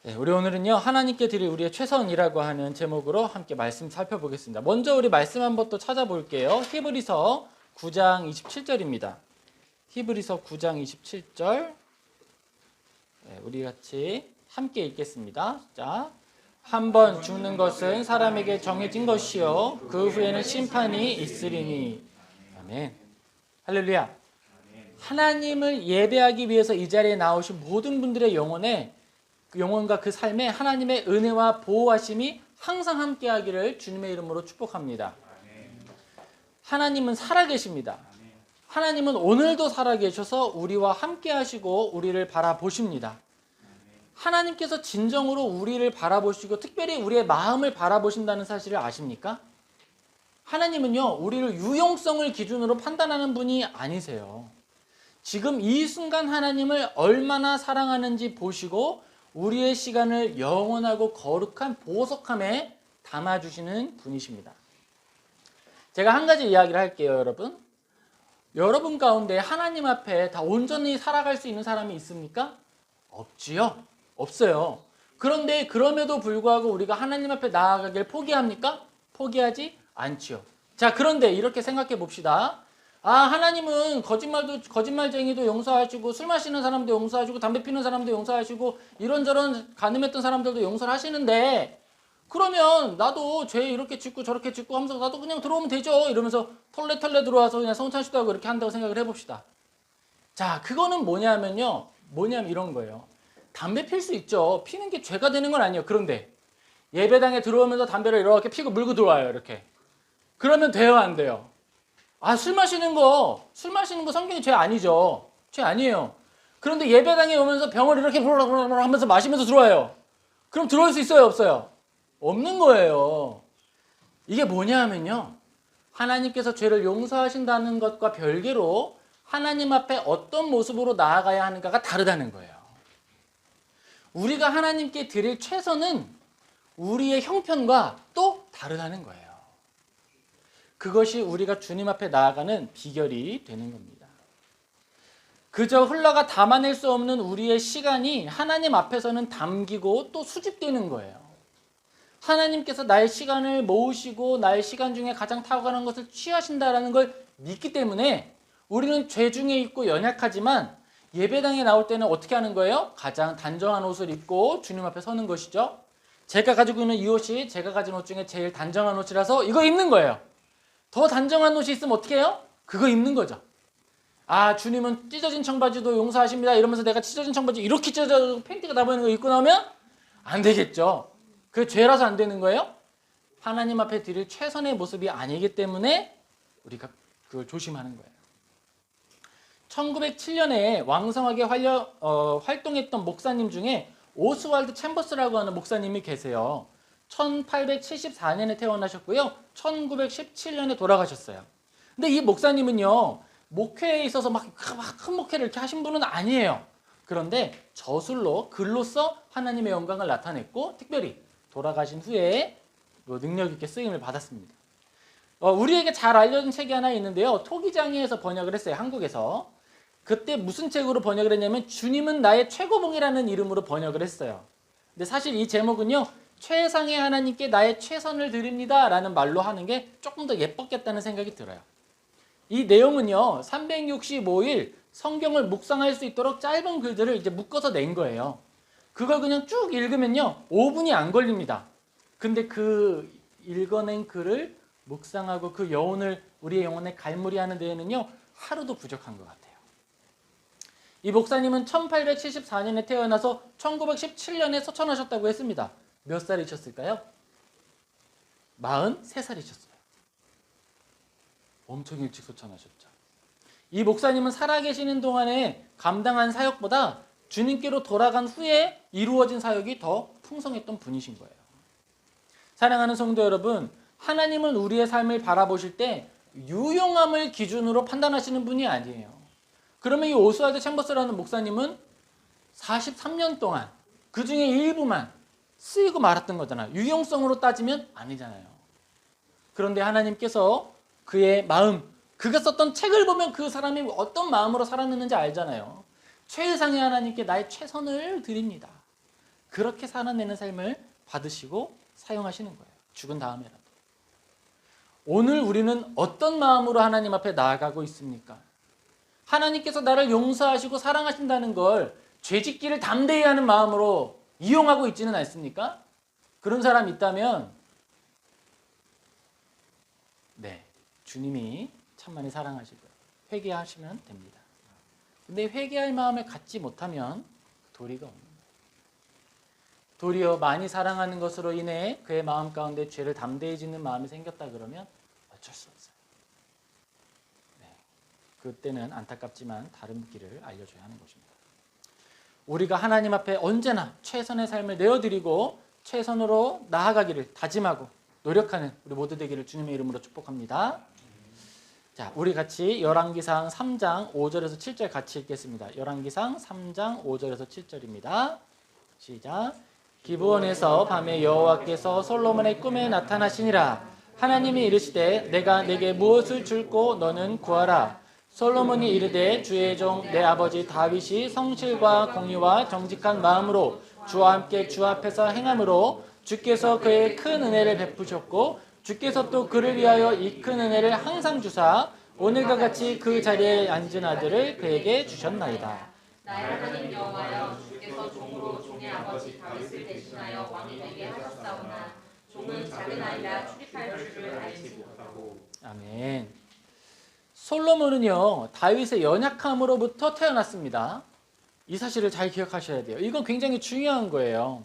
네, 우리 오늘은요 하나님께 드릴 우리의 최선이라고 하는 제목으로 함께 말씀 살펴보겠습니다. 먼저 우리 말씀 한번 또 찾아볼게요. 히브리서 9장 27절입니다. 히브리서 9장 27절 우리 같이 함께 읽겠습니다. 자, 한 번 죽는 것은 사람에게 정해진 것이요 그 후에는 심판이 있으리니. 아멘. 할렐루야. 하나님을 예배하기 위해서 이 자리에 나오신 모든 분들의 영혼과 그 삶에 하나님의 은혜와 보호하심이 항상 함께하기를 주님의 이름으로 축복합니다. 하나님은 살아계십니다. 하나님은 오늘도 살아계셔서 우리와 함께하시고 우리를 바라보십니다. 하나님께서 진정으로 우리를 바라보시고 특별히 우리의 마음을 바라보신다는 사실을 아십니까? 하나님은요 우리를 유용성을 기준으로 판단하는 분이 아니세요. 지금 이 순간 하나님을 얼마나 사랑하는지 보시고 우리의 시간을 영원하고 거룩한 보석함에 담아주시는 분이십니다. 제가 한 가지 이야기를 할게요, 여러분. 여러분 가운데 하나님 앞에 다 온전히 살아갈 수 있는 사람이 있습니까? 없지요. 없어요. 그런데 그럼에도 불구하고 우리가 하나님 앞에 나아가길 포기합니까? 포기하지 않지요. 자, 그런데 이렇게 생각해 봅시다. 하나님은 거짓말쟁이도 용서하시고 술 마시는 사람도 용서하시고 담배 피는 사람도 용서하시고 이런저런 간음했던 사람들도 용서를 하시는데 그러면 나도 죄 이렇게 짓고 저렇게 짓고 하면서 나도 그냥 들어오면 되죠. 이러면서 털레 들어와서 그냥 성찬식도 하고 이렇게 한다고 생각을 해봅시다. 자, 그거는 뭐냐면 이런 거예요. 담배 필 수 있죠. 피는 게 죄가 되는 건 아니에요. 그런데 예배당에 들어오면서 담배를 이렇게 피고 물고 들어와요. 이렇게. 그러면 돼요, 안 돼요? 술 마시는 거 성경이 죄 아니죠. 죄 아니에요. 그런데 예배당에 오면서 병을 이렇게 하면서 마시면서 들어와요. 그럼 들어올 수 있어요, 없어요? 없는 거예요. 이게 뭐냐 하면요. 하나님께서 죄를 용서하신다는 것과 별개로 하나님 앞에 어떤 모습으로 나아가야 하는가가 다르다는 거예요. 우리가 하나님께 드릴 최선은 우리의 형편과 또 다르다는 거예요. 그것이 우리가 주님 앞에 나아가는 비결이 되는 겁니다. 그저 흘러가 담아낼 수 없는 우리의 시간이 하나님 앞에서는 담기고 또 수집되는 거예요. 하나님께서 나의 시간을 모으시고 나의 시간 중에 가장 탁월한 것을 취하신다라는 걸 믿기 때문에 우리는 죄 중에 있고 연약하지만 예배당에 나올 때는 어떻게 하는 거예요? 가장 단정한 옷을 입고 주님 앞에 서는 것이죠. 제가 가지고 있는 이 옷이 제가 가진 옷 중에 제일 단정한 옷이라서 이거 입는 거예요. 더 단정한 옷이 있으면 어떻게 해요? 그거 입는 거죠. 주님은 찢어진 청바지도 용서하십니다. 이러면서 내가 찢어진 청바지 이렇게 찢어져 팬티가 다 보이는 거 입고 나오면 안 되겠죠. 그게 죄라서 안 되는 거예요? 하나님 앞에 드릴 최선의 모습이 아니기 때문에 우리가 그걸 조심하는 거예요. 1907년에 왕성하게 활동했던 목사님 중에 오스왈드 챔버스라고 하는 목사님이 계세요. 1874년에 태어나셨고요. 1917년에 돌아가셨어요. 근데 이 목사님은요. 목회에 있어서 막 큰 목회를 이렇게 하신 분은 아니에요. 그런데 저술로 글로써 하나님의 영광을 나타냈고 특별히 돌아가신 후에 능력 있게 쓰임을 받았습니다. 우리에게 잘 알려진 책이 하나 있는데요. 토기장애에서 번역을 했어요. 한국에서. 그때 무슨 책으로 번역을 했냐면 주님은 나의 최고봉이라는 이름으로 번역을 했어요. 근데 사실 이 제목은요. 최상의 하나님께 나의 최선을 드립니다 라는 말로 하는 게 조금 더 예뻤겠다는 생각이 들어요. 이 내용은요 365일 성경을 묵상할 수 있도록 짧은 글들을 이제 묶어서 낸 거예요. 그걸 그냥 쭉 읽으면요 5분이 안 걸립니다. 근데 그 읽어낸 글을 묵상하고 그 여운을 우리의 영혼에 갈무리하는 데에는요 하루도 부족한 것 같아요. 이 목사님은 1874년에 태어나서 1917년에 소천하셨다고 했습니다. 몇 살이셨을까요? 43살이셨어요. 엄청 일찍 소천하셨죠. 이 목사님은 살아계시는 동안에 감당한 사역보다 주님께로 돌아간 후에 이루어진 사역이 더 풍성했던 분이신 거예요. 사랑하는 성도 여러분, 하나님은 우리의 삶을 바라보실 때 유용함을 기준으로 판단하시는 분이 아니에요. 그러면 이 오스왈드 챔버스라는 목사님은 43년 동안 그 중에 일부만 쓰이고 말았던 거잖아요. 유용성으로 따지면 아니잖아요. 그런데 하나님께서 그의 마음, 그가 썼던 책을 보면 그 사람이 어떤 마음으로 살았는지 알잖아요. 최상의 하나님께 나의 최선을 드립니다. 그렇게 살아내는 삶을 받으시고 사용하시는 거예요. 죽은 다음에라도. 오늘 우리는 어떤 마음으로 하나님 앞에 나아가고 있습니까? 하나님께서 나를 용서하시고 사랑하신다는 걸 죄짓기를 담대히 하는 마음으로 이용하고 있지는 않습니까? 그런 사람 있다면 네, 주님이 참 많이 사랑하실 거예요. 회개하시면 됩니다. 근데 회개할 마음을 갖지 못하면 도리가 없는 거예요. 도리어 많이 사랑하는 것으로 인해 그의 마음 가운데 죄를 담대히 짓는 마음이 생겼다 그러면 어쩔 수 없어요. 네, 그때는 안타깝지만 다른 길을 알려줘야 하는 것입니다. 우리가 하나님 앞에 언제나 최선의 삶을 내어드리고 최선으로 나아가기를 다짐하고 노력하는 우리 모두 되기를 주님의 이름으로 축복합니다. 자, 우리 같이 열왕기상 3장 5절에서 7절 같이 읽겠습니다. 열왕기상 3장 5절에서 7절입니다. 시작. 기브온에서 밤에 여호와께서 솔로몬의 꿈에 나타나시니라. 하나님이 이르시되 내가 내게 무엇을 줄고 너는 구하라. 솔로몬이 이르되 주의 종 내 아버지 다윗이 성실과 공의와 정직한 마음으로 주와 함께 주 앞에서 행함으로 주께서 그의 큰 은혜를 베푸셨고 주께서 또 그를 위하여 이 큰 은혜를 항상 주사 오늘과 같이 그 자리에 앉은 아들을 그에게 주셨나이다. 나의 하나님 여호와여 주께서 종으로 종의 아버지 다윗을 대신하여 왕이 되게 하셨사오나 종은 작은 아이라 출입할 줄을 알지 못하고. 아멘. 솔로몬은요 다윗의 연약함으로부터 태어났습니다. 이 사실을 잘 기억하셔야 돼요. 이건 굉장히 중요한 거예요.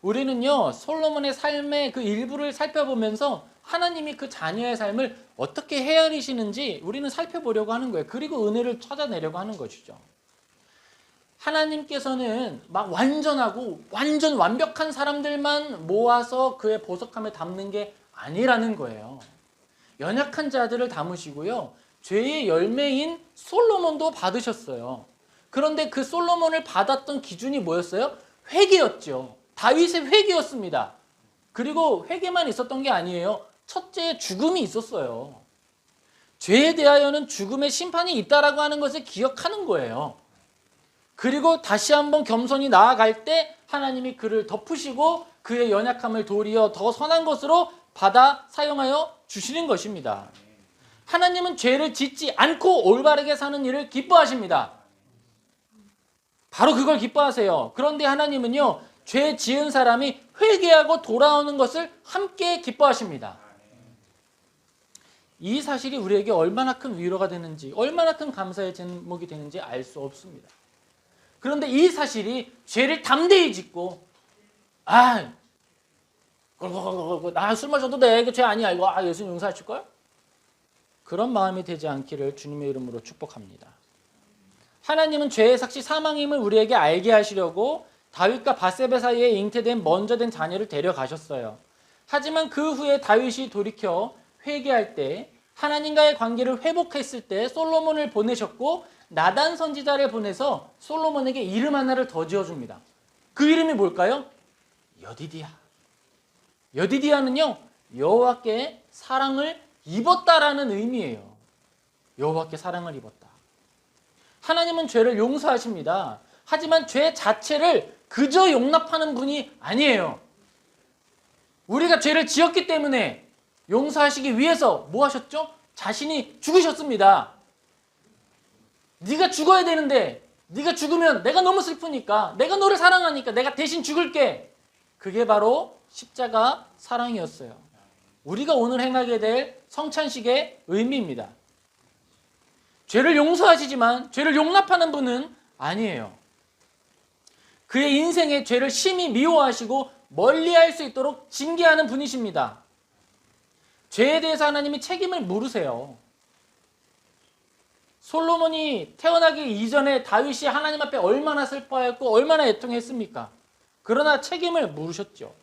우리는요 솔로몬의 삶의 그 일부를 살펴보면서 하나님이 그 자녀의 삶을 어떻게 헤아리시는지 우리는 살펴보려고 하는 거예요. 그리고 은혜를 찾아내려고 하는 것이죠. 하나님께서는 막 완전하고 완전 완벽한 사람들만 모아서 그의 보석함에 담는 게 아니라는 거예요. 연약한 자들을 담으시고요. 죄의 열매인 솔로몬도 받으셨어요. 그런데 그 솔로몬을 받았던 기준이 뭐였어요? 회개였죠. 다윗의 회개였습니다. 그리고 회개만 있었던 게 아니에요. 첫째, 죽음이 있었어요. 죄에 대하여는 죽음의 심판이 있다라고 하는 것을 기억하는 거예요. 그리고 다시 한번 겸손히 나아갈 때 하나님이 그를 덮으시고 그의 연약함을 도리어 더 선한 것으로 받아 사용하여 주시는 것입니다. 하나님은 죄를 짓지 않고 올바르게 사는 일을 기뻐하십니다. 바로 그걸 기뻐하세요. 그런데 하나님은요, 죄 지은 사람이 회개하고 돌아오는 것을 함께 기뻐하십니다. 이 사실이 우리에게 얼마나 큰 위로가 되는지, 얼마나 큰 감사의 제목이 되는지 알 수 없습니다. 그런데 이 사실이 죄를 담대히 짓고, 술 마셔도 돼. 이거 죄 아니야. 이거 예수님 용서하실걸? 그런 마음이 되지 않기를 주님의 이름으로 축복합니다. 하나님은 죄의 삭시 사망임을 우리에게 알게 하시려고 다윗과 밧세바 사이에 잉태된 먼저 된 자녀를 데려가셨어요. 하지만 그 후에 다윗이 돌이켜 회개할 때 하나님과의 관계를 회복했을 때 솔로몬을 보내셨고 나단 선지자를 보내서 솔로몬에게 이름 하나를 더 지어줍니다. 그 이름이 뭘까요? 여디디야. 여디디야는요 여호와께 사랑을 입었다라는 의미예요. 여호와께 사랑을 입었다. 하나님은 죄를 용서하십니다. 하지만 죄 자체를 그저 용납하는 분이 아니에요. 우리가 죄를 지었기 때문에 용서하시기 위해서 뭐 하셨죠? 자신이 죽으셨습니다. 네가 죽어야 되는데 네가 죽으면 내가 너무 슬프니까 내가 너를 사랑하니까 내가 대신 죽을게. 그게 바로 십자가 사랑이었어요. 우리가 오늘 행하게 될 성찬식의 의미입니다. 죄를 용서하시지만 죄를 용납하는 분은 아니에요. 그의 인생에 죄를 심히 미워하시고 멀리할 수 있도록 징계하는 분이십니다. 죄에 대해서 하나님이 책임을 물으세요. 솔로몬이 태어나기 이전에 다윗이 하나님 앞에 얼마나 슬퍼했고 얼마나 애통했습니까? 그러나 책임을 물으셨죠.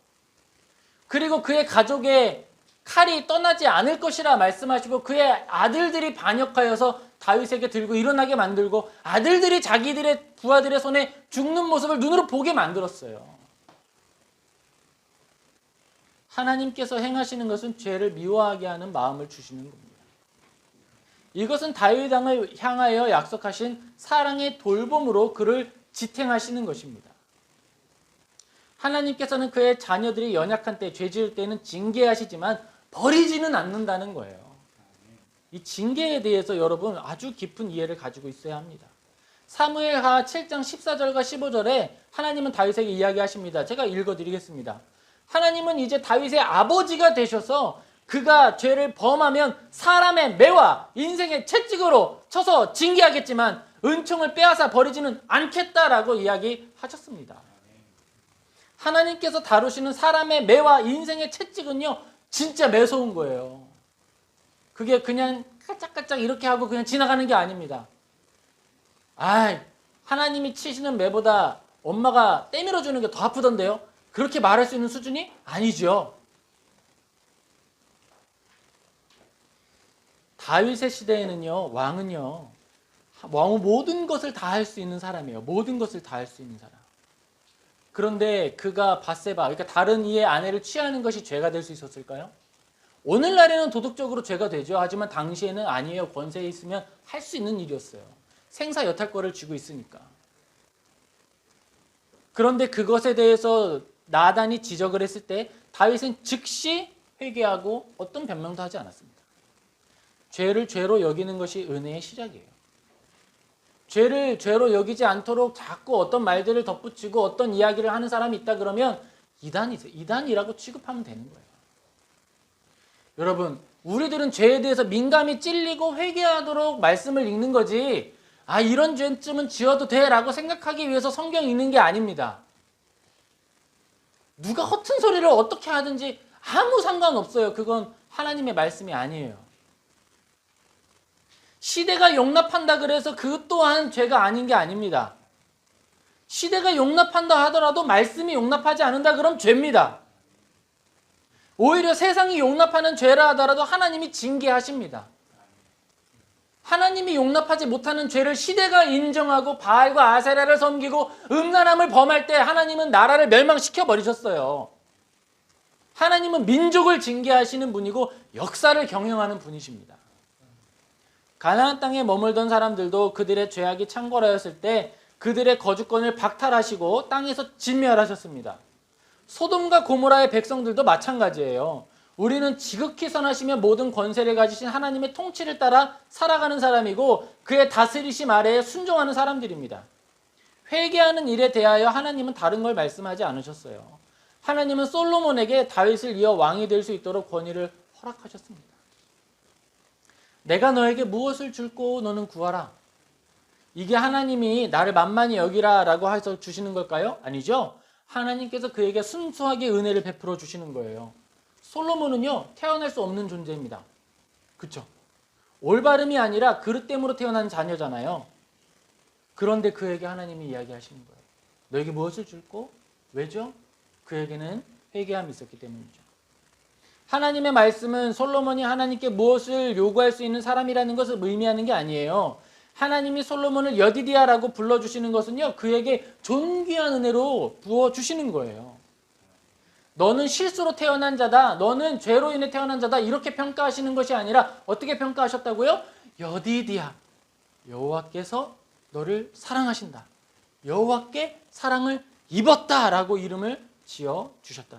그리고 그의 가족의 칼이 떠나지 않을 것이라 말씀하시고 그의 아들들이 반역하여서 다윗에게 들고 일어나게 만들고 아들들이 자기들의 부하들의 손에 죽는 모습을 눈으로 보게 만들었어요. 하나님께서 행하시는 것은 죄를 미워하게 하는 마음을 주시는 겁니다. 이것은 다윗 왕을 향하여 약속하신 사랑의 돌봄으로 그를 지탱하시는 것입니다. 하나님께서는 그의 자녀들이 연약한 때, 죄 지을 때는 징계하시지만 버리지는 않는다는 거예요. 이 징계에 대해서 여러분 아주 깊은 이해를 가지고 있어야 합니다. 사무엘하 7장 14절과 15절에 하나님은 다윗에게 이야기하십니다. 제가 읽어드리겠습니다. 하나님은 이제 다윗의 아버지가 되셔서 그가 죄를 범하면 사람의 매와 인생의 채찍으로 쳐서 징계하겠지만 은총을 빼앗아 버리지는 않겠다라고 이야기하셨습니다. 하나님께서 다루시는 사람의 매와 인생의 채찍은요, 진짜 매서운 거예요. 그게 그냥 까짝까짝 이렇게 하고 그냥 지나가는 게 아닙니다. 하나님이 치시는 매보다 엄마가 때밀어 주는 게 더 아프던데요? 그렇게 말할 수 있는 수준이 아니죠. 다윗의 시대에는요, 왕은 모든 것을 다 할 수 있는 사람이에요. 모든 것을 다 할 수 있는 사람. 그런데 그가 밧세바, 그러니까 다른 이의 아내를 취하는 것이 죄가 될 수 있었을까요? 오늘날에는 도덕적으로 죄가 되죠. 하지만 당시에는 아니에요. 권세에 있으면 할 수 있는 일이었어요. 생사 여탈권을 쥐고 있으니까. 그런데 그것에 대해서 나단이 지적을 했을 때 다윗은 즉시 회개하고 어떤 변명도 하지 않았습니다. 죄를 죄로 여기는 것이 은혜의 시작이에요. 죄를 죄로 여기지 않도록 자꾸 어떤 말들을 덧붙이고 어떤 이야기를 하는 사람이 있다 그러면 이단이라고 취급하면 되는 거예요. 여러분, 우리들은 죄에 대해서 민감히 찔리고 회개하도록 말씀을 읽는 거지, 이런 죄쯤은 지어도 돼라고 생각하기 위해서 성경 읽는 게 아닙니다. 누가 허튼 소리를 어떻게 하든지 아무 상관없어요. 그건 하나님의 말씀이 아니에요. 시대가 용납한다 그래서 그 또한 죄가 아닌 게 아닙니다. 시대가 용납한다 하더라도 말씀이 용납하지 않는다 그럼 죄입니다. 오히려 세상이 용납하는 죄라 하더라도 하나님이 징계하십니다. 하나님이 용납하지 못하는 죄를 시대가 인정하고 바알과 아세라를 섬기고 음란함을 범할 때 하나님은 나라를 멸망시켜 버리셨어요. 하나님은 민족을 징계하시는 분이고 역사를 경영하는 분이십니다. 가나안 땅에 머물던 사람들도 그들의 죄악이 창궐하였을 때 그들의 거주권을 박탈하시고 땅에서 진멸하셨습니다. 소돔과 고모라의 백성들도 마찬가지예요. 우리는 지극히 선하시며 모든 권세를 가지신 하나님의 통치를 따라 살아가는 사람이고 그의 다스리심 아래에 순종하는 사람들입니다. 회개하는 일에 대하여 하나님은 다른 걸 말씀하지 않으셨어요. 하나님은 솔로몬에게 다윗을 이어 왕이 될 수 있도록 권위를 허락하셨습니다. 내가 너에게 무엇을 줄고 너는 구하라. 이게 하나님이 나를 만만히 여기라 라고 해서 주시는 걸까요? 아니죠. 하나님께서 그에게 순수하게 은혜를 베풀어 주시는 거예요. 솔로몬은요, 태어날 수 없는 존재입니다. 그렇죠? 올바름이 아니라 그릇됨으로 태어난 자녀잖아요. 그런데 그에게 하나님이 이야기하시는 거예요. 너에게 무엇을 줄고? 왜죠? 그에게는 회개함이 있었기 때문이죠. 하나님의 말씀은 솔로몬이 하나님께 무엇을 요구할 수 있는 사람이라는 것을 의미하는 게 아니에요. 하나님이 솔로몬을 여디디아라고 불러주시는 것은요, 그에게 존귀한 은혜로 부어주시는 거예요. 너는 실수로 태어난 자다, 너는 죄로 인해 태어난 자다, 이렇게 평가하시는 것이 아니라 어떻게 평가하셨다고요? 여디디아, 여호와께서 너를 사랑하신다, 여호와께 사랑을 입었다라고 이름을 지어주셨다.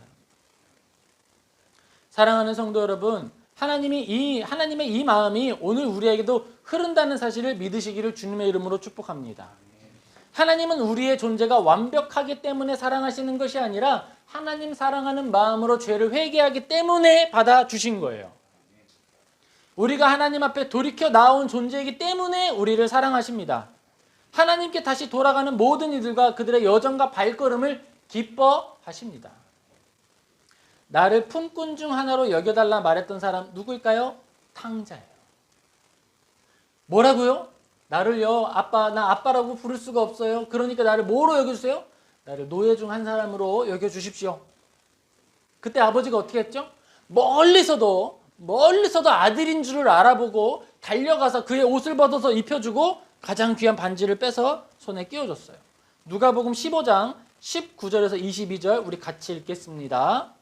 사랑하는 성도 여러분, 하나님의 이 마음이 오늘 우리에게도 흐른다는 사실을 믿으시기를 주님의 이름으로 축복합니다. 하나님은 우리의 존재가 완벽하기 때문에 사랑하시는 것이 아니라 하나님 사랑하는 마음으로 죄를 회개하기 때문에 받아주신 거예요. 우리가 하나님 앞에 돌이켜 나온 존재이기 때문에 우리를 사랑하십니다. 하나님께 다시 돌아가는 모든 이들과 그들의 여정과 발걸음을 기뻐하십니다. 나를 품꾼 중 하나로 여겨달라 말했던 사람 누구일까요? 탕자예요. 뭐라고요? 나를요, 나 아빠라고 부를 수가 없어요. 그러니까 나를 뭐로 여겨주세요? 나를 노예 중 한 사람으로 여겨주십시오. 그때 아버지가 어떻게 했죠? 멀리서도 아들인 줄을 알아보고 달려가서 그의 옷을 벗어서 입혀주고 가장 귀한 반지를 빼서 손에 끼워줬어요. 누가복음 15장 19절에서 22절 우리 같이 읽겠습니다.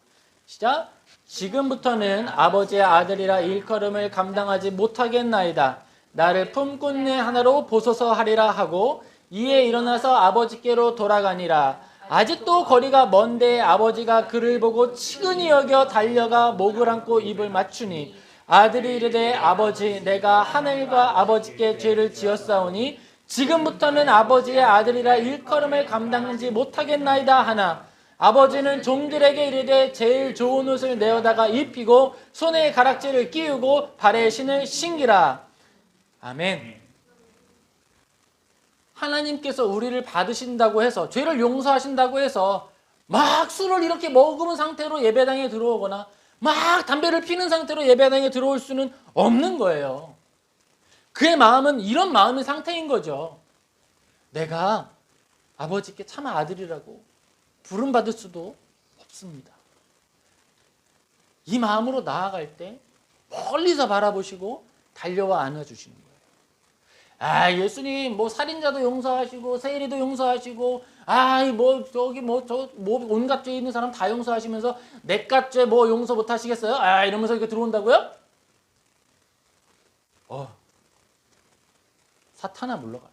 시작. 지금부터는 아버지의 아들이라 일컬음을 감당하지 못하겠나이다. 나를 품꾼네 하나로 보소서 하리라 하고 이에 일어나서 아버지께로 돌아가니라. 아직도 거리가 먼데 아버지가 그를 보고 치근히 여겨 달려가 목을 안고 입을 맞추니 아들이 이르되 아버지 내가 하늘과 아버지께 죄를 지었사오니 지금부터는 아버지의 아들이라 일컬음을 감당하지 못하겠나이다 하나 아버지는 종들에게 이르되 제일 좋은 옷을 내어다가 입히고 손에 가락지를 끼우고 발에 신을 신기라. 아멘. 하나님께서 우리를 받으신다고 해서 죄를 용서하신다고 해서 막 술을 이렇게 먹은 상태로 예배당에 들어오거나 막 담배를 피는 상태로 예배당에 들어올 수는 없는 거예요. 그의 마음은 이런 마음의 상태인 거죠. 내가 아버지께 참 아들이라고 부름받을 수도 없습니다. 이 마음으로 나아갈 때 멀리서 바라보시고 달려와 안아주시는 거예요. 아, 예수님 뭐 살인자도 용서하시고 세리도 용서하시고 온갖 죄 있는 사람 다 용서하시면서 내깟 죄 뭐 용서 못 하시겠어요? 이러면서 이렇게 들어온다고요? 사탄아 물러가라.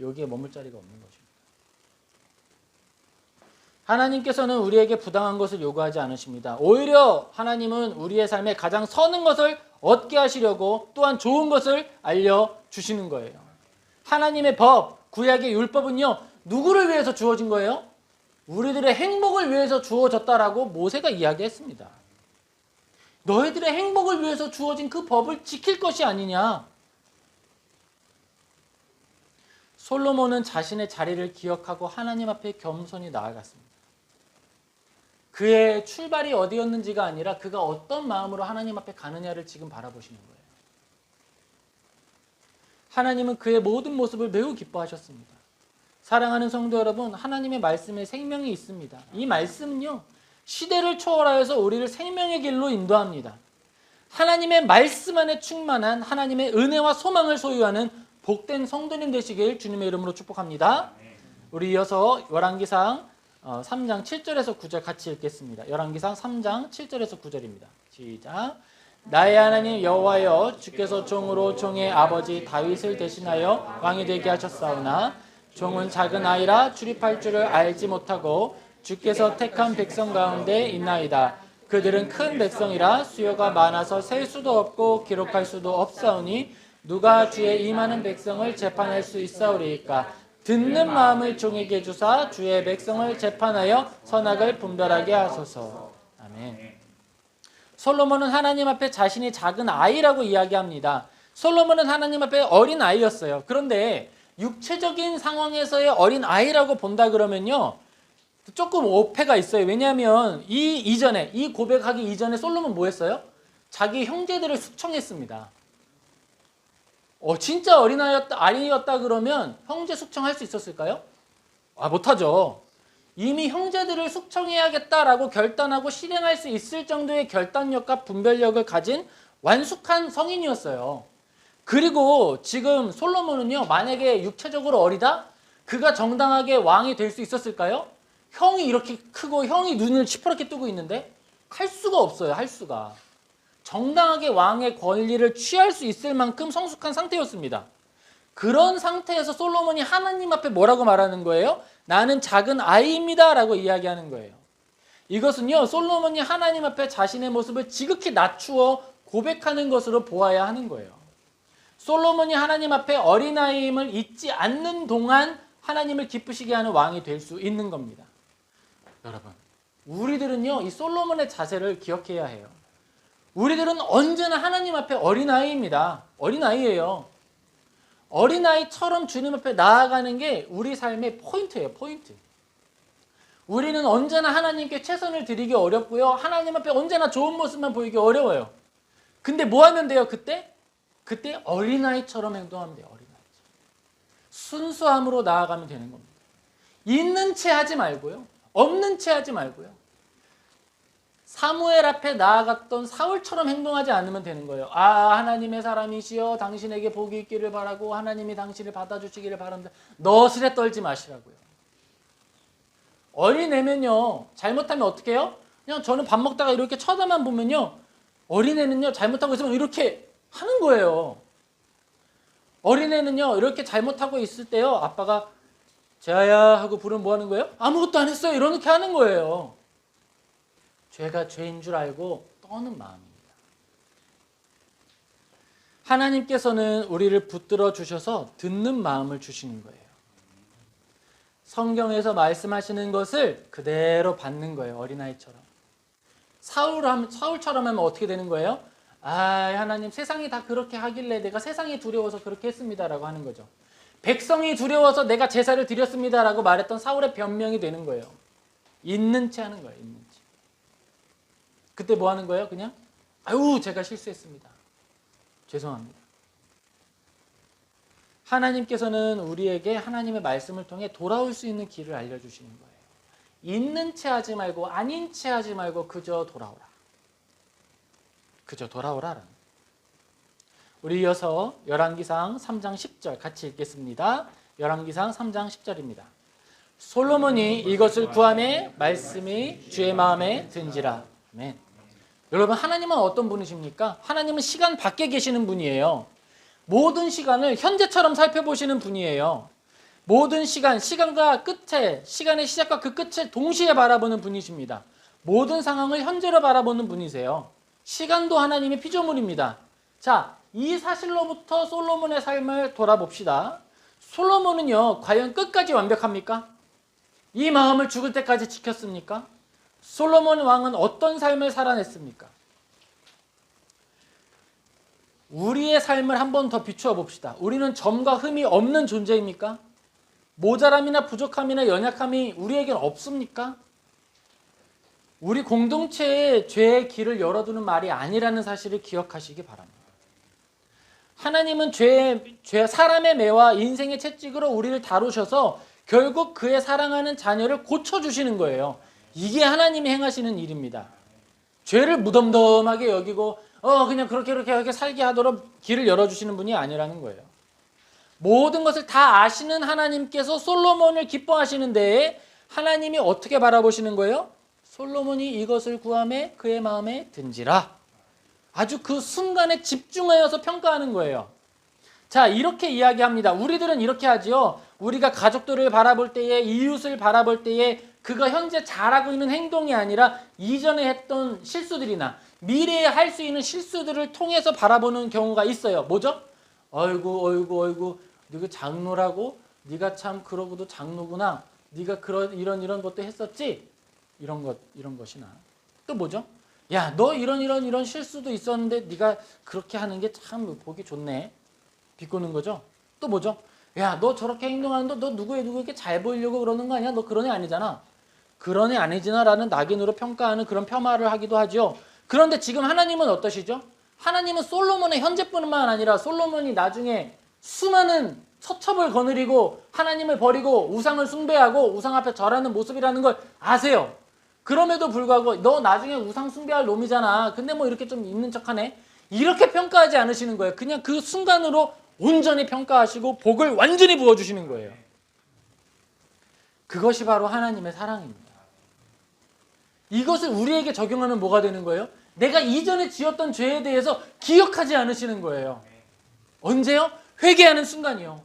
여기에 머물 자리가 없는 것입니다. 하나님께서는 우리에게 부당한 것을 요구하지 않으십니다. 오히려 하나님은 우리의 삶에 가장 선한 것을 얻게 하시려고 또한 좋은 것을 알려주시는 거예요. 하나님의 법, 구약의 율법은요, 누구를 위해서 주어진 거예요? 우리들의 행복을 위해서 주어졌다라고 모세가 이야기했습니다. 너희들의 행복을 위해서 주어진 그 법을 지킬 것이 아니냐. 솔로몬은 자신의 자리를 기억하고 하나님 앞에 겸손히 나아갔습니다. 그의 출발이 어디였는지가 아니라 그가 어떤 마음으로 하나님 앞에 가느냐를 지금 바라보시는 거예요. 하나님은 그의 모든 모습을 매우 기뻐하셨습니다. 사랑하는 성도 여러분, 하나님의 말씀에 생명이 있습니다. 이 말씀은요, 시대를 초월하여서 우리를 생명의 길로 인도합니다. 하나님의 말씀 안에 충만한 하나님의 은혜와 소망을 소유하는 복된 성도님 되시길 주님의 이름으로 축복합니다. 우리 이어서 열왕기상 3장 7절에서 9절 같이 읽겠습니다. 열왕기상 3장 7절에서 9절입니다. 시작. 나의 하나님 여호와여, 주께서 종으로 종의 아버지 다윗을 대신하여 왕이 되게 하셨사오나 종은 작은 아이라 출입할 줄을 알지 못하고 주께서 택한 백성 가운데 있나이다. 그들은 큰 백성이라 수요가 많아서 셀 수도 없고 기록할 수도 없사오니 누가 주의 이 많은 백성을 재판할 수 있사오리이까. 듣는 마음을 종에게 주사 주의 백성을 재판하여 선악을 분별하게 하소서. 아멘. 솔로몬은 하나님 앞에 자신이 작은 아이라고 이야기합니다. 솔로몬은 하나님 앞에 어린 아이였어요. 그런데 육체적인 상황에서의 어린 아이라고 본다 그러면요, 조금 오해가 있어요. 왜냐하면 이 고백하기 이전에 솔로몬 뭐 했어요? 자기 형제들을 숙청했습니다. 진짜 아이였다 그러면 형제 숙청할 수 있었을까요? 못하죠. 이미 형제들을 숙청해야겠다라고 결단하고 실행할 수 있을 정도의 결단력과 분별력을 가진 완숙한 성인이었어요. 그리고 지금 솔로몬은요, 만약에 육체적으로 어리다? 그가 정당하게 왕이 될 수 있었을까요? 형이 이렇게 크고 형이 눈을 시퍼렇게 뜨고 있는데 할 수가 없어요. 할 수가. 정당하게 왕의 권리를 취할 수 있을 만큼 성숙한 상태였습니다. 그런 상태에서 솔로몬이 하나님 앞에 뭐라고 말하는 거예요? 나는 작은 아이입니다 라고 이야기하는 거예요. 이것은요, 솔로몬이 하나님 앞에 자신의 모습을 지극히 낮추어 고백하는 것으로 보아야 하는 거예요. 솔로몬이 하나님 앞에 어린아이임을 잊지 않는 동안 하나님을 기쁘시게 하는 왕이 될 수 있는 겁니다. 여러분, 우리들은요, 이 솔로몬의 자세를 기억해야 해요. 우리들은 언제나 하나님 앞에 어린아이입니다. 어린아이예요. 어린아이처럼 주님 앞에 나아가는 게 우리 삶의 포인트예요. 포인트. 우리는 언제나 하나님께 최선을 드리기 어렵고요. 하나님 앞에 언제나 좋은 모습만 보이기 어려워요. 근데 뭐 하면 돼요? 그때 어린아이처럼 행동하면 돼요. 어린아이처럼. 순수함으로 나아가면 되는 겁니다. 있는 채 하지 말고요. 없는 채 하지 말고요. 사무엘 앞에 나아갔던 사울처럼 행동하지 않으면 되는 거예요. 하나님의 사람이시여 당신에게 복이 있기를 바라고 하나님이 당신을 받아주시기를 바랍니다. 너스레 떨지 마시라고요. 어린애면요, 잘못하면 어떻게 해요? 그냥 저는 밥 먹다가 이렇게 쳐다만 보면요, 어린애는요, 잘못하고 있으면 이렇게 하는 거예요. 어린애는요, 이렇게 잘못하고 있을 때요, 아빠가 재하야 하고 부르면 뭐 하는 거예요? 아무것도 안 했어요. 이렇게 하는 거예요. 죄가 죄인 줄 알고 떠는 마음입니다. 하나님께서는 우리를 붙들어 주셔서 듣는 마음을 주시는 거예요. 성경에서 말씀하시는 것을 그대로 받는 거예요. 어린아이처럼. 사울처럼 하면 어떻게 되는 거예요? 아, 하나님 세상이 다 그렇게 하길래 내가 세상이 두려워서 그렇게 했습니다라고 하는 거죠. 백성이 두려워서 내가 제사를 드렸습니다라고 말했던 사울의 변명이 되는 거예요. 있는 채 하는 거예요. 있는 채. 그때 뭐 하는 거예요? 그냥 아유 제가 실수했습니다. 죄송합니다. 하나님께서는 우리에게 하나님의 말씀을 통해 돌아올 수 있는 길을 알려주시는 거예요. 있는 채 하지 말고 아닌 채 하지 말고 그저 돌아오라. 그저 돌아오라. 우리 이어서 열왕기상 3장 10절 같이 읽겠습니다. 열왕기상 3장 10절입니다. 솔로몬이 이것을 구하매 말씀이 주의 마음에 든지라. 아멘. 여러분 하나님은 어떤 분이십니까? 하나님은 시간 밖에 계시는 분이에요. 모든 시간을 현재처럼 살펴보시는 분이에요. 모든 시간과 끝에, 시간의 시작과 그 끝을 동시에 바라보는 분이십니다. 모든 상황을 현재로 바라보는 분이세요. 시간도 하나님의 피조물입니다. 자, 이 사실로부터 솔로몬의 삶을 돌아봅시다. 솔로몬은요, 과연 끝까지 완벽합니까? 이 마음을 죽을 때까지 지켰습니까? 솔로몬 왕은 어떤 삶을 살아냈습니까? 우리의 삶을 한 번 더 비추어 봅시다. 우리는 점과 흠이 없는 존재입니까? 모자람이나 부족함이나 연약함이 우리에겐 없습니까? 우리 공동체에 죄의 길을 열어두는 말이 아니라는 사실을 기억하시기 바랍니다. 하나님은 사람의 매와 인생의 채찍으로 우리를 다루셔서 결국 그의 사랑하는 자녀를 고쳐주시는 거예요. 이게 하나님이 행하시는 일입니다. 죄를 무덤덤하게 여기고 그냥 그렇게 살게 하도록 길을 열어주시는 분이 아니라는 거예요. 모든 것을 다 아시는 하나님께서 솔로몬을 기뻐하시는데 하나님이 어떻게 바라보시는 거예요? 솔로몬이 이것을 구하매 그의 마음에 든지라. 아주 그 순간에 집중하여서 평가하는 거예요. 자, 이렇게 이야기합니다. 우리들은 이렇게 하지요. 우리가 가족들을 바라볼 때에, 이웃을 바라볼 때에 그가 현재 잘하고 있는 행동이 아니라 이전에 했던 실수들이나 미래에 할 수 있는 실수들을 통해서 바라보는 경우가 있어요. 뭐죠? 어이구 네가 장로라고? 네가 참 그러고도 장로구나. 네가 이런 것도 했었지? 이런 것이나 또 뭐죠? 야, 너 이런 실수도 있었는데 네가 그렇게 하는 게 참 보기 좋네. 비꼬는 거죠. 또 뭐죠? 야, 너 저렇게 행동하는데 너 누구에게 잘 보이려고 그러는 거 아니야? 너 그런 애 아니잖아. 그런 애 아니지나라는 낙인으로 평가하는 그런 폄하를 하기도 하죠. 그런데 지금 하나님은 어떠시죠? 하나님은 솔로몬의 현재뿐만 아니라 솔로몬이 나중에 수많은 처첩을 거느리고 하나님을 버리고 우상을 숭배하고 우상 앞에 절하는 모습이라는 걸 아세요. 그럼에도 불구하고 너 나중에 우상 숭배할 놈이잖아. 근데 뭐 이렇게 좀 있는 척하네. 이렇게 평가하지 않으시는 거예요. 그냥 그 순간으로 온전히 평가하시고 복을 완전히 부어주시는 거예요. 그것이 바로 하나님의 사랑입니다. 이것을 우리에게 적용하면 뭐가 되는 거예요? 내가 이전에 지었던 죄에 대해서 기억하지 않으시는 거예요. 언제요? 회개하는 순간이요.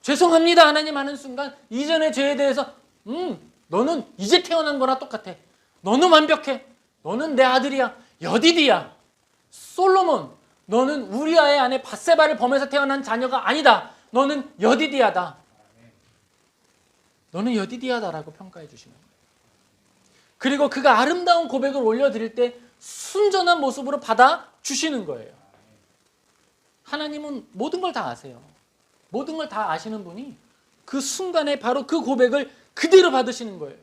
죄송합니다 하나님 하는 순간 이전의 죄에 대해서 너는 이제 태어난 거나 똑같아. 너는 완벽해. 너는 내 아들이야. 여디디야. 솔로몬, 너는 우리아의 아내 밧세바를 범해서 태어난 자녀가 아니다. 너는 여디디야다. 너는 여디디야다라고 평가해 주시는 거예요. 그리고 그가 아름다운 고백을 올려드릴 때 순전한 모습으로 받아주시는 거예요. 하나님은 모든 걸 다 아세요. 모든 걸 다 아시는 분이 그 순간에 바로 그 고백을 그대로 받으시는 거예요.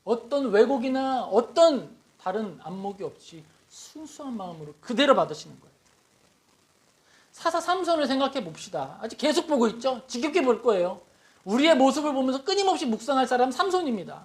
어떤 왜곡이나 어떤 다른 안목이 없이 순수한 마음으로 그대로 받으시는 거예요. 사사 삼손을 생각해 봅시다. 아직 계속 보고 있죠? 지겹게 볼 거예요. 우리의 모습을 보면서 끊임없이 묵상할 사람 삼손입니다.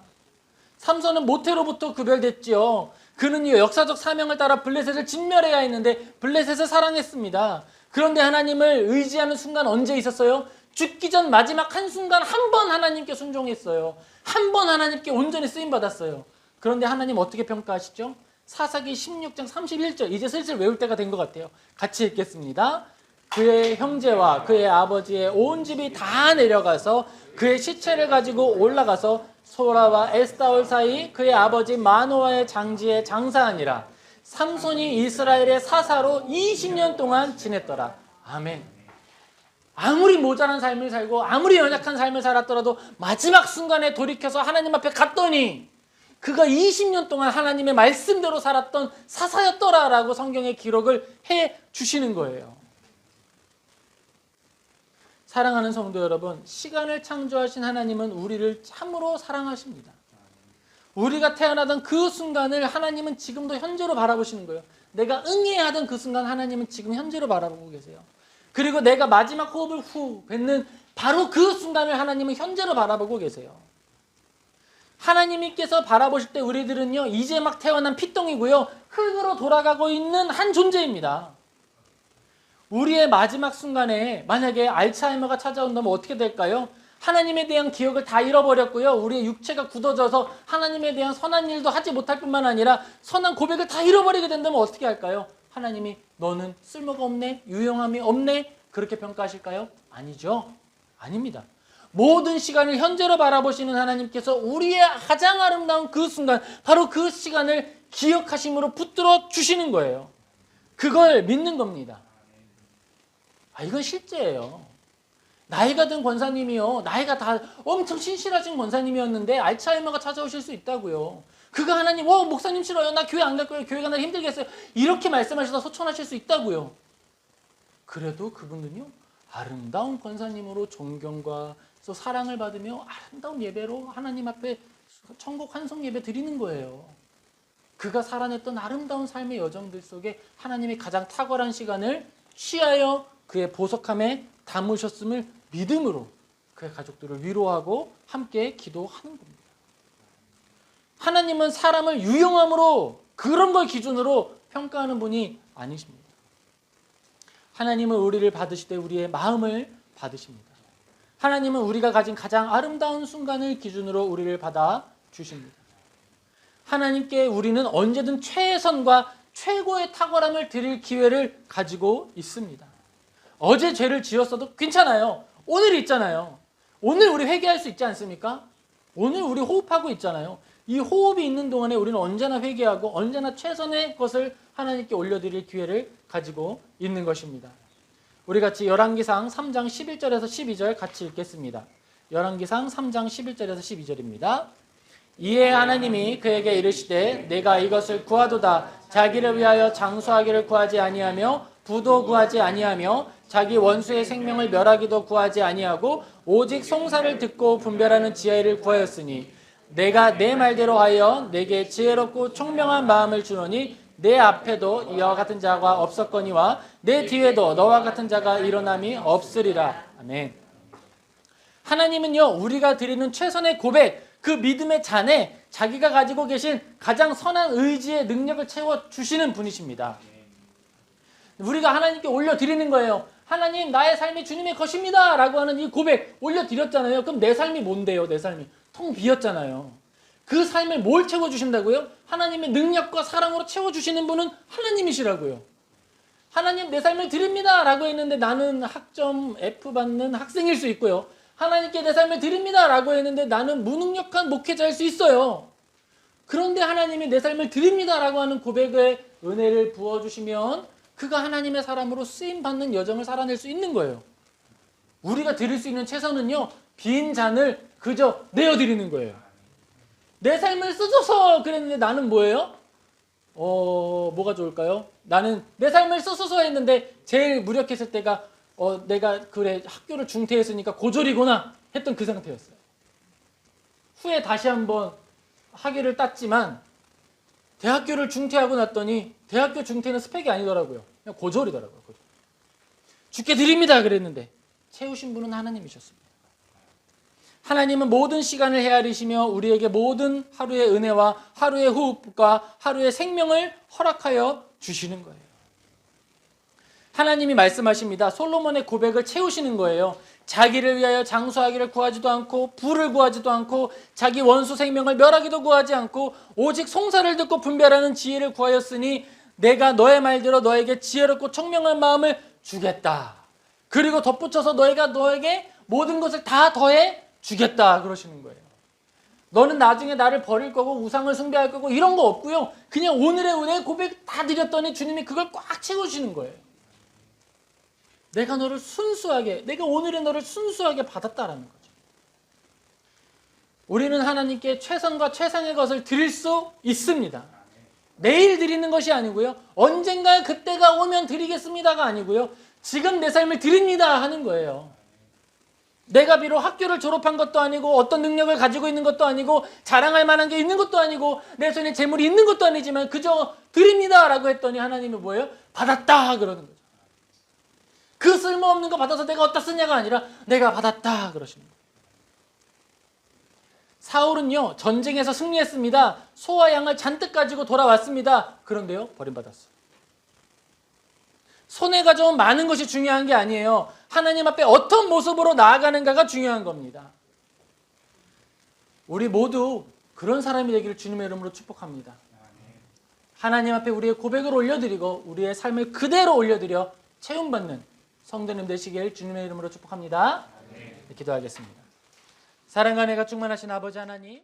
삼손은 모태로부터 구별됐지요. 그는요 역사적 사명을 따라 블레셋을 진멸해야 했는데 블레셋을 사랑했습니다. 그런데 하나님을 의지하는 순간 언제 있었어요? 죽기 전 마지막 한순간 한 번 하나님께 순종했어요. 한 번 하나님께 온전히 쓰임받았어요. 그런데 하나님 어떻게 평가하시죠? 사사기 16장 31절 이제 슬슬 외울 때가 된 것 같아요. 같이 읽겠습니다. 그의 형제와 그의 아버지의 온 집이 다 내려가서 그의 시체를 가지고 올라가서 소라와 에스타올 사이 그의 아버지 마노아의 장지에 장사하니라. 삼손이 이스라엘의 사사로 20년 동안 지냈더라. 아멘. 아무리 모자란 삶을 살고 아무리 연약한 삶을 살았더라도 마지막 순간에 돌이켜서 하나님 앞에 갔더니 그가 20년 동안 하나님의 말씀대로 살았던 사사였더라라고 성경에 기록을 해 주시는 거예요. 사랑하는 성도 여러분, 시간을 창조하신 하나님은 우리를 참으로 사랑하십니다. 우리가 태어나던 그 순간을 하나님은 지금도 현재로 바라보시는 거예요. 내가 응해야 하던 그 순간 하나님은 지금 현재로 바라보고 계세요. 그리고 내가 마지막 호흡을 후 뱉는 바로 그 순간을 하나님은 현재로 바라보고 계세요. 하나님께서 바라보실 때 우리들은요, 이제 막 태어난 피덩이고요, 흙으로 돌아가고 있는 한 존재입니다. 우리의 마지막 순간에 만약에 알츠하이머가 찾아온다면 어떻게 될까요? 하나님에 대한 기억을 다 잃어버렸고요, 우리의 육체가 굳어져서 하나님에 대한 선한 일도 하지 못할 뿐만 아니라 선한 고백을 다 잃어버리게 된다면 어떻게 할까요? 하나님이 너는 쓸모가 없네, 유용함이 없네, 그렇게 평가하실까요? 아니죠. 아닙니다. 모든 시간을 현재로 바라보시는 하나님께서 우리의 가장 아름다운 그 순간, 바로 그 시간을 기억하심으로 붙들어 주시는 거예요. 그걸 믿는 겁니다. 이건 실제예요. 나이가 든 권사님이요, 나이가 다 엄청 신실하신 권사님이었는데 알츠하이머가 찾아오실 수 있다고요. 그가 하나님, 목사님 싫어요, 나 교회 안 갈 거예요, 교회가 날 힘들겠어요, 이렇게 말씀하시다 소천하실 수 있다고요. 그래도 그분은요, 아름다운 권사님으로 존경과 또 사랑을 받으며 아름다운 예배로 하나님 앞에 천국 환송 예배 드리는 거예요. 그가 살아냈던 아름다운 삶의 여정들 속에 하나님이 가장 탁월한 시간을 취하여 그의 보석함에 담으셨음을 믿음으로 그의 가족들을 위로하고 함께 기도하는 겁니다. 하나님은 사람을 유용함으로 그런 걸 기준으로 평가하는 분이 아니십니다. 하나님은 우리를 받으실 때 우리의 마음을 받으십니다. 하나님은 우리가 가진 가장 아름다운 순간을 기준으로 우리를 받아 주십니다. 하나님께 우리는 언제든 최선과 최고의 탁월함을 드릴 기회를 가지고 있습니다. 어제 죄를 지었어도 괜찮아요. 오늘 있잖아요. 오늘 우리 회개할 수 있지 않습니까? 오늘 우리 호흡하고 있잖아요. 이 호흡이 있는 동안에 우리는 언제나 회개하고 언제나 최선의 것을 하나님께 올려드릴 기회를 가지고 있는 것입니다. 우리 같이 열왕기상 3장 11절에서 12절 같이 읽겠습니다. 열왕기상 3장 11절에서 12절입니다. 이에 하나님이 그에게 이르시되 내가 이것을 구하도다. 자기를 위하여 장수하기를 구하지 아니하며 부도 구하지 아니하며 자기 원수의 생명을 멸하기도 구하지 아니하고 오직 송사를 듣고 분별하는 지혜를 구하였으니 내가 내 말대로 하여 내게 지혜롭고 총명한 마음을 주노니 내 앞에도 이와 같은 자가 없었거니와 내 뒤에도 너와 같은 자가 일어남이 없으리라. 아멘. 하나님은요, 우리가 드리는 최선의 고백, 그 믿음의 잔에 자기가 가지고 계신 가장 선한 의지의 능력을 채워주시는 분이십니다. 우리가 하나님께 올려드리는 거예요. 하나님, 나의 삶이 주님의 것입니다 라고 하는 이 고백 올려드렸잖아요. 그럼 내 삶이 뭔데요? 내 삶이 텅 비었잖아요. 그 삶을 뭘 채워주신다고요? 하나님의 능력과 사랑으로 채워주시는 분은 하나님이시라고요. 하나님, 내 삶을 드립니다 라고 했는데 나는 학점 F 받는 학생일 수 있고요. 하나님께 내 삶을 드립니다 라고 했는데 나는 무능력한 목회자일 수 있어요. 그런데 하나님이 내 삶을 드립니다 라고 하는 고백에 은혜를 부어주시면 그가 하나님의 사람으로 쓰임받는 여정을 살아낼 수 있는 거예요. 우리가 드릴 수 있는 최선은요, 빈 잔을 그저 내어드리는 거예요. 내 삶을 쓰소서 그랬는데 나는 뭐예요? 뭐가 좋을까요? 나는 내 삶을 쓰소서 했는데 제일 무력했을 때가 내가 그래 학교를 중퇴했으니까 고졸이구나 했던 그 상태였어요. 후에 다시 한번 학위를 땄지만 대학교를 중퇴하고 났더니 대학교 중퇴는 스펙이 아니더라고요. 그냥 고졸이더라고요. 고졸. 주께 드립니다 그랬는데 채우신 분은 하나님이셨습니다. 하나님은 모든 시간을 헤아리시며 우리에게 모든 하루의 은혜와 하루의 호흡과 하루의 생명을 허락하여 주시는 거예요. 하나님이 말씀하십니다. 솔로몬의 고백을 채우시는 거예요. 자기를 위하여 장수하기를 구하지도 않고 부를 구하지도 않고 자기 원수 생명을 멸하기도 구하지 않고 오직 송사를 듣고 분별하는 지혜를 구하였으니 내가 너의 말대로 너에게 지혜롭고 총명한 마음을 주겠다 그리고 덧붙여서 너희가 너에게 모든 것을 다 더해 주겠다 그러시는 거예요. 너는 나중에 나를 버릴 거고 우상을 숭배할 거고 이런 거 없고요. 그냥 오늘의 은혜 고백 다 드렸더니 주님이 그걸 꽉 채우시는 거예요. 내가 오늘의 너를 순수하게 받았다라는 거죠. 우리는 하나님께 최선과 최상의 것을 드릴 수 있습니다. 내일 드리는 것이 아니고요. 언젠가 그때가 오면 드리겠습니다가 아니고요. 지금 내 삶을 드립니다 하는 거예요. 내가 비록 학교를 졸업한 것도 아니고 어떤 능력을 가지고 있는 것도 아니고 자랑할 만한 게 있는 것도 아니고 내 손에 재물이 있는 것도 아니지만 그저 드립니다 라고 했더니 하나님이 뭐예요? 받았다 그러는 거죠. 그 쓸모없는 거 받아서 내가 어디다 쓰냐가 아니라 내가 받았다 그러십니다. 사울은요 전쟁에서 승리했습니다. 소와 양을 잔뜩 가지고 돌아왔습니다. 그런데요 버림받았어요. 손에 가져온 많은 것이 중요한 게 아니에요. 하나님 앞에 어떤 모습으로 나아가는가가 중요한 겁니다. 우리 모두 그런 사람이 되기를 주님의 이름으로 축복합니다. 하나님 앞에 우리의 고백을 올려드리고 우리의 삶을 그대로 올려드려 채움받는 성도님 되시길 주님의 이름으로 축복합니다. 기도하겠습니다. 사랑과 은혜가 충만하신 아버지 하나님,